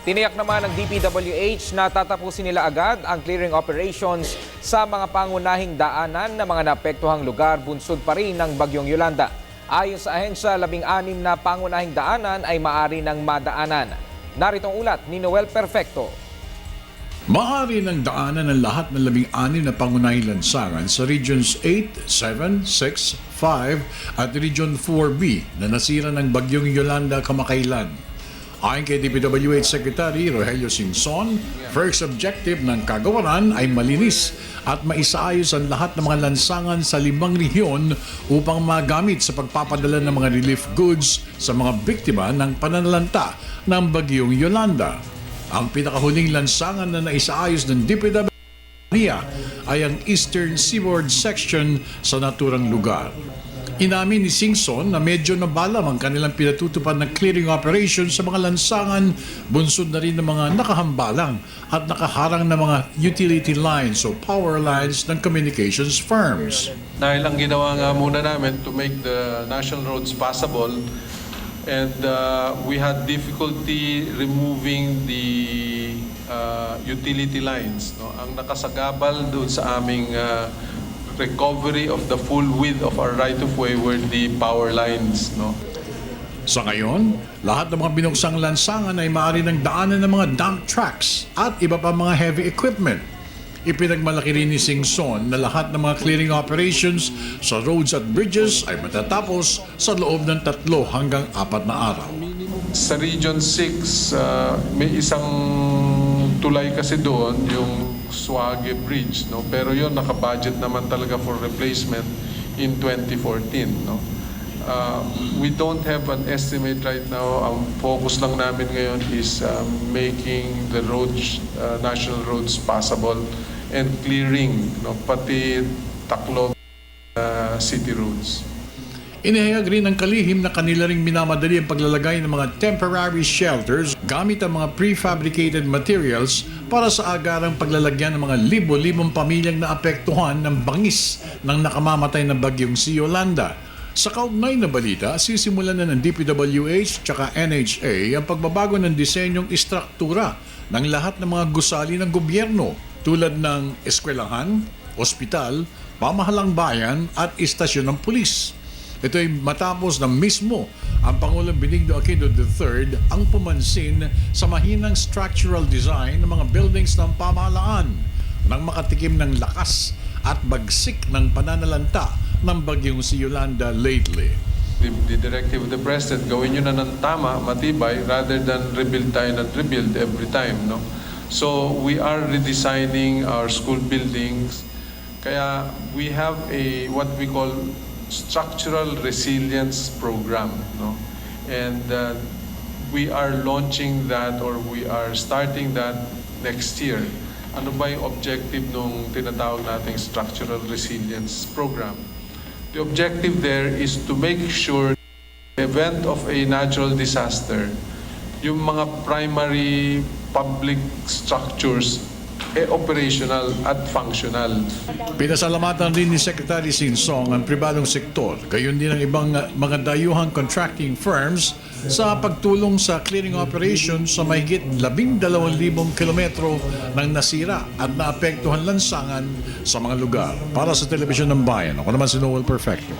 Tiniyak naman ng DPWH na tatapusin nila agad ang clearing operations sa mga pangunahing daanan ng mga naapektuhang lugar bunsod pa rin ng Bagyong Yolanda. Ayon sa ahensya, 16 na pangunahing daanan ay maaari ng madaanan. Narito ang ulat ni Noel Perfecto. Maaari ng daanan ng lahat ng 16 na pangunahing lansangan sa Regions 8, 7, 6, 5 at Region 4B na nasira ng Bagyong Yolanda kamakailan. Ayon kay DPWH Secretary Rogelio Singson, first objective ng kagawaran ay malinis at maisaayos ang lahat ng mga lansangan sa 5 rehiyon upang magamit sa pagpapadala ng mga relief goods sa mga biktima ng pananalanta ng Bagyong Yolanda. Ang pinakahuling lansangan na naisaayos ng DPWH ay ang Eastern Seaboard Section sa naturang lugar. Inamin ni Singson na medyo nabalam ang kanilang pinatutupad ng clearing operation sa mga lansangan, bunsod na rin ng mga nakahambalang at nakaharang na mga utility lines o power lines ng communications firms. Dahil ang ginawa nga muna namin to make the national roads passable, and we had difficulty removing the utility lines. No? Ang nakasagabal doon sa aming recovery of the full width of our right-of-way were the power lines. No? Sa ngayon, lahat ng mga binuksang lansangan ay maaari ng daanan ng mga dump trucks at iba pa mga heavy equipment. Ipinagmalaki rin ni Singson na lahat ng mga clearing operations sa roads at bridges ay matatapos sa loob ng 3 hanggang 4 na araw. Sa Region 6, may isang tulay kasi doon, yung Suage Bridge, no? Pero yun, naka-budget naman talaga for replacement in 2014. No? We don't have an estimate right now. Ang focus lang namin ngayon is making the roads, national roads passable and clearing, no? Pati Tacloban city roads. Inihayag rin ng kalihim na kanila ring minamadali ang paglalagay ng mga temporary shelters gamit ang mga prefabricated materials para sa agarang paglalagyan ng mga libo-libong pamilyang naapektuhan ng bangis ng nakamamatay na bagyong si Yolanda. Sa kaugnay na balita, sisimulan na ng DPWH at NHA ang pagbabago ng disenyong istruktura ng lahat ng mga gusali ng gobyerno tulad ng eskwelahan, ospital, pamahalang bayan at istasyon ng pulis. Ito ay matapos na mismo ang Pangulong Benigno Aquino III ang pumansin sa mahinang structural design ng mga buildings ng pamahalaan nang makatikim ng lakas at bagsik ng pananalanta ng bagyong si Yolanda lately. The directive of the President, gawin nyo na ng tama, matibay, rather than rebuild tayo and rebuild every time. No? So we are redesigning our school buildings. Kaya we have a what we call structural resilience program, no? And we are launching that, or we are starting that next year. Ano ba yung objective nung tinatawag nating structural resilience program? The objective there is to make sure the event of a natural disaster, yung mga primary public structures operational at functional. Pinasalamatan rin ni Secretary Sinsong ang pribadong sektor, gayon din ang ibang mga dayuhang contracting firms sa pagtulong sa clearing operations sa mahigit 12,000 kilometro ng nasira at naapektuhan lansangan sa mga lugar. Para sa Telebisyon ng Bayan, ako naman si Noel Perfecto.